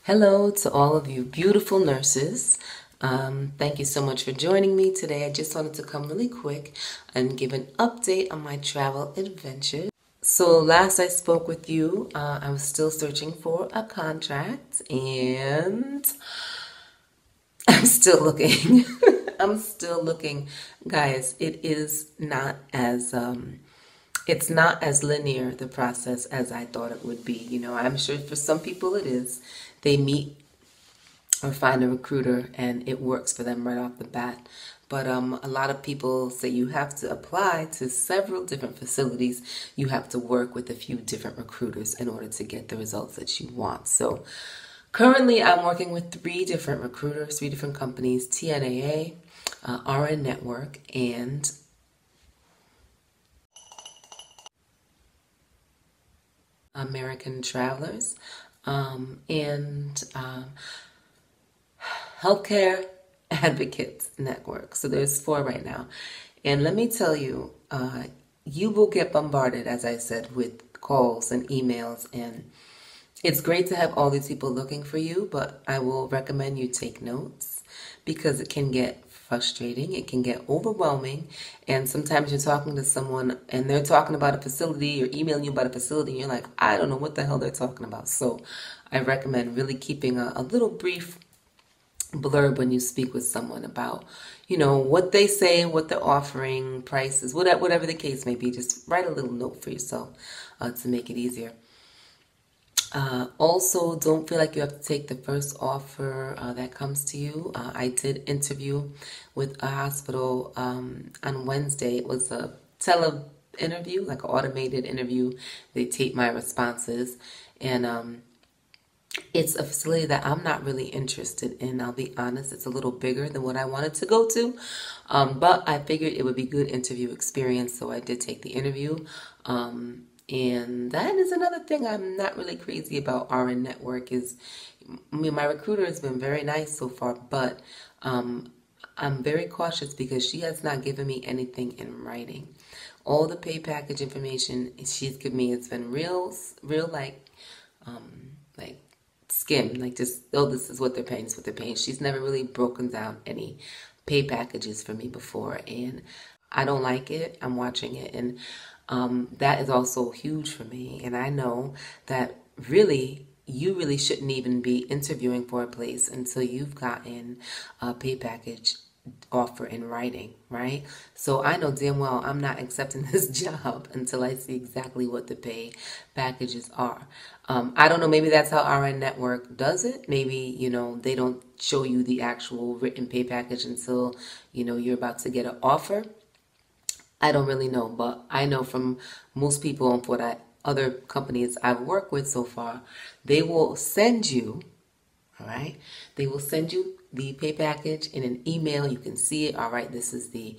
Hello to all of you beautiful nurses. Thank you so much for joining me today. I just wanted to come really quick and give an update on my travel adventures. So last I spoke with you, I was still searching for a contract and I'm still looking. I'm still looking. Guys, it's not as linear, the process, as I thought it would be. You know, I'm sure for some people it is. They meet or find a recruiter and it works for them right off the bat. But a lot of people say you have to apply to several different facilities. You have to work with a few different recruiters in order to get the results that you want. So currently I'm working with 3 different recruiters, 3 different companies: TNAA, RN Network, and American Travelers, and Healthcare Advocates Network. So there's 4 right now. And let me tell you, you will get bombarded, as I said, with calls and emails. And it's great to have all these people looking for you, but I will recommend you take notes because it can get frustrating. It can get overwhelming. And sometimes you're talking to someone and they're talking about a facility or emailing you about a facility and you're like, I don't know what the hell they're talking about. So I recommend really keeping a little brief blurb when you speak with someone about, you know, what they say, what they're offering, prices, whatever the case may be. Just write a little note for yourself to make it easier. Also, don't feel like you have to take the first offer that comes to you. I did interview with a hospital on Wednesday. It was a tele-interview, like an automated interview. They tape my responses. And it's a facility that I'm not really interested in. I'll be honest, it's a little bigger than what I wanted to go to. But I figured it would be good interview experience, so I did take the interview. And that is another thing I'm not really crazy about RN Network is, I mean, my recruiter has been very nice so far, but I'm very cautious because she has not given me anything in writing. All the pay package information she's given me, it's been real like skim, like just, oh, this is what they're paying, this is what they're paying. She's never really broken down any pay packages for me before, and I don't like it. I'm watching it, and that is also huge for me. And I know that you really shouldn't even be interviewing for a place until you've gotten a pay package offer in writing, right? So I know damn well I'm not accepting this job until I see exactly what the pay packages are. I don't know, maybe that's how RN Network does it. Maybe, you know, they don't show you the actual written pay package until, you know, you're about to get an offer. I don't really know, but I know from most people and for that other companies I've worked with so far, they will send you, all right? They will send you the pay package in an email. You can see it. All right, this is the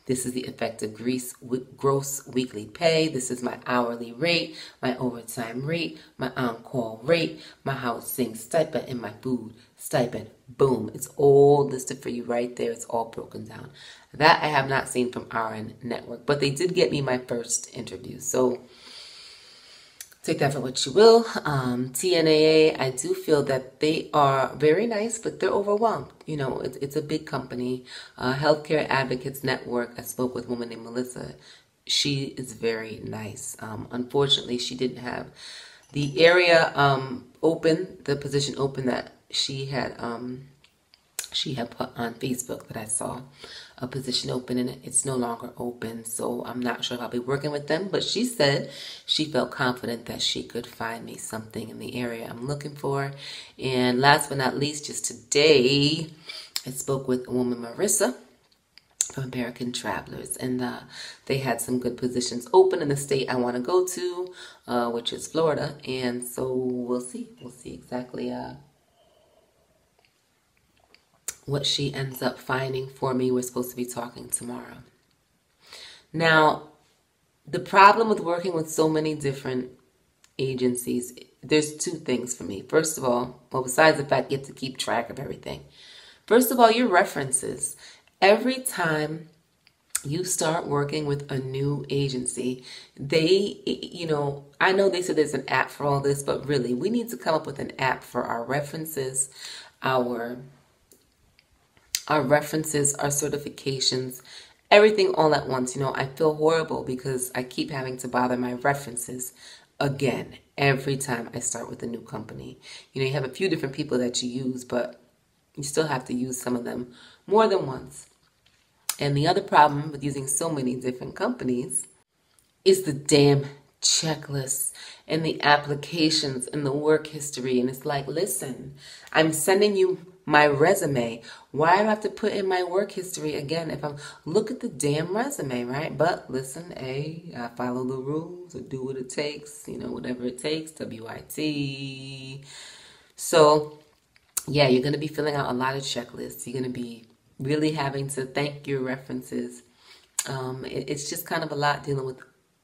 effective gross weekly pay. This is my hourly rate, my overtime rate, my on-call rate, my housing stipend, and my food stipend. Boom. It's all listed for you right there. It's all broken down. That I have not seen from RN Network, but they did get me my first interview. So take that for what you will. TNAA, I do feel that they are very nice, but they're overwhelmed. You know, it's a big company. Healthcare Advocates Network, I spoke with a woman named Melissa. She is very nice. Unfortunately, she didn't have the area open, the position open that she had put on Facebook that I saw a position open, and it's no longer open. So I'm not sure if I'll be working with them, but she said she felt confident that she could find me something in the area I'm looking for. And last but not least, just today, I spoke with a woman, Marissa, from American Travelers, and they had some good positions open in the state I want to go to, which is Florida. And so we'll see exactly what she ends up finding for me. We're supposed to be talking tomorrow. Now, the problem with working with so many different agencies, there's 2 things for me. First of all, well, besides the fact you have to keep track of everything. First of all, your references. Every time you start working with a new agency. They, I know they said there's an app for all this, but really, we need to come up with an app for our references, our our certifications, everything all at once. I feel horrible because I keep having to bother my references again every time I start with a new company. You have a few different people that you use, but you still have to use some of them more than once. And the other problem with using so many different companies is the damn checklists and the applications and the work history. And it's like, listen, I'm sending you my resume. Why do I have to put in my work history again if I'm look at the damn resume, right? But listen, I follow the rules or do what it takes, whatever it takes, WIT. So yeah, you're going to be filling out a lot of checklists. You're going to be really having to thank your references. It's just kind of a lot dealing with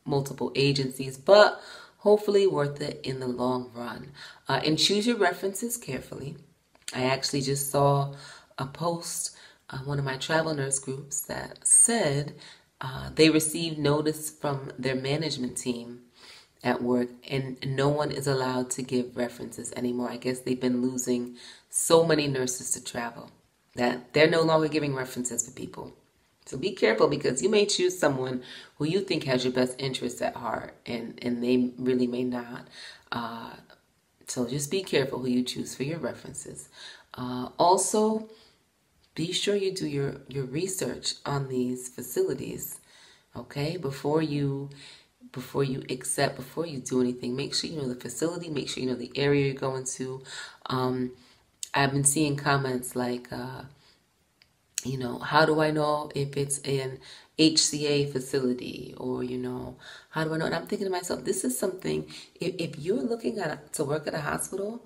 multiple agencies, but hopefully worth it in the long run. And choose your references carefully. I actually just saw a post on one of my travel nurse groups that said they received notice from their management team at work and no one is allowed to give references anymore. I guess they've been losing so many nurses to travel that they're no longer giving references for people. So be careful because you may choose someone who you think has your best interests at heart and they really may not. So just be careful who you choose for your references. Also, be sure you do your research on these facilities, okay? Before you accept, before you do anything, make sure you know the facility, make sure you know the area you're going to. I've been seeing comments like, how do I know if it's an HCA facility or, how do I know? And I'm thinking to myself, this is something, if you're looking to work at a hospital,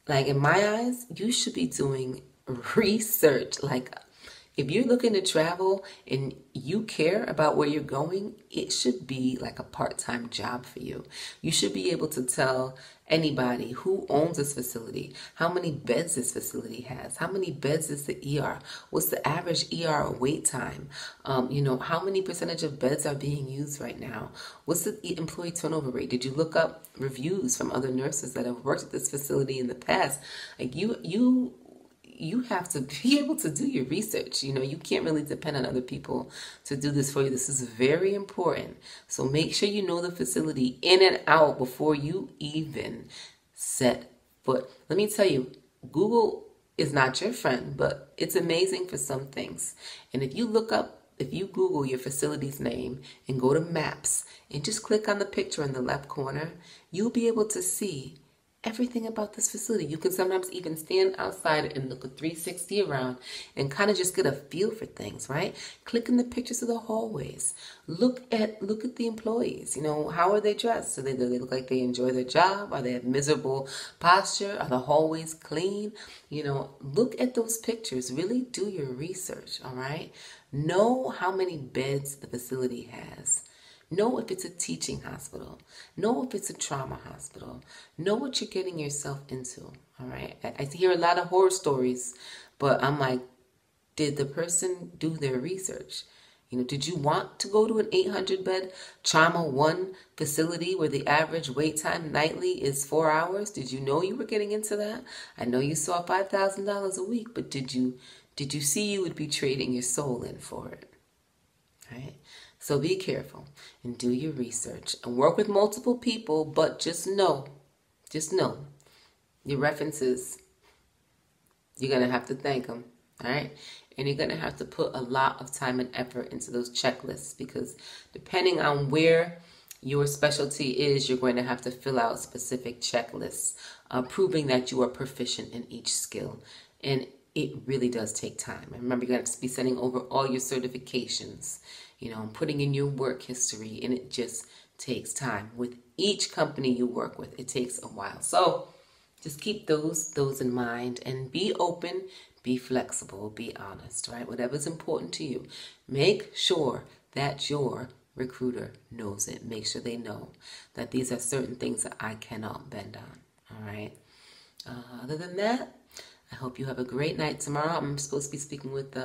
like in my eyes, you should be doing research. Like if you're looking to travel and you care about where you're going, it should be like a part-time job for you. You should be able to tell anybody who owns this facility, how many beds this facility has, how many beds is the ER, what's the average ER wait time, how many percentage of beds are being used right now, what's the employee turnover rate, did you look up reviews from other nurses that have worked at this facility in the past? Like you have to be able to do your research. You can't really depend on other people to do this for you. This is very important. So make sure you know the facility in and out before you even set foot. Let me tell you, Google is not your friend, but it's amazing for some things. And if you Google your facility's name and go to maps and just click on the picture in the left corner, you'll be able to see everything about this facility. You can sometimes even stand outside and look a 360 around and kind of just get a feel for things, right? Click in the pictures of the hallways. Look at the employees. How are they dressed? Do they look like they enjoy their job? Are they have miserable posture? Are the hallways clean? Look at those pictures. Really do your research, all right? Know how many beds the facility has. Know if it's a teaching hospital. Know if it's a trauma hospital. Know what you're getting yourself into, all right? I hear a lot of horror stories, but I'm like, did the person do their research? Did you want to go to an 800-bed Trauma 1 facility where the average wait time nightly is 4 hours? Did you know you were getting into that? I know you saw $5,000 a week, but did you see you would be trading your soul in for it, right? So be careful and do your research and work with multiple people, but just know your references, you're going to have to thank them, all right? And you're going to have to put a lot of time and effort into those checklists because depending on where your specialty is, you're going to have to fill out specific checklists, proving that you are proficient in each skill. And it really does take time. And remember, you're going to be sending over all your certifications, putting in your work history, and it just takes time. With each company you work with, it takes a while. So just keep those in mind and be open, be flexible, be honest, right? Whatever's important to you, make sure that your recruiter knows it. Make sure they know that these are certain things that I cannot bend on, all right? Other than that, I hope you have a great night tomorrow. I'm supposed to be speaking with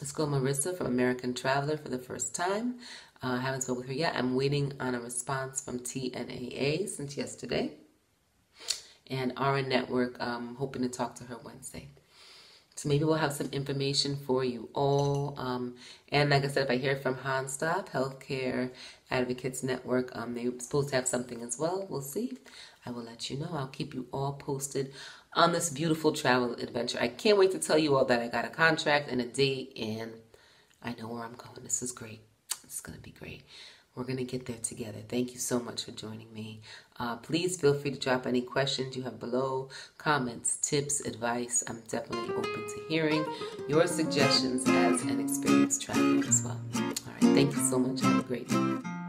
Let's go Marissa from American Traveler for the first time. I haven't spoken with her yet. I'm waiting on a response from TNAA since yesterday. And RN Network, hoping to talk to her Wednesday. So maybe we'll have some information for you all. And like I said, if I hear from Hanstop, Healthcare Advocates Network, they're supposed to have something as well. We'll see. I will let you know. I'll keep you all posted on this beautiful travel adventure. I can't wait to tell you all that I got a contract and a date, and I know where I'm going. This is great. It's going to be great. We're going to get there together. Thank you so much for joining me. Please feel free to drop any questions you have below, comments, tips, advice. I'm definitely open to hearing your suggestions as an experienced traveler as well. All right. Thank you so much. Have a great day.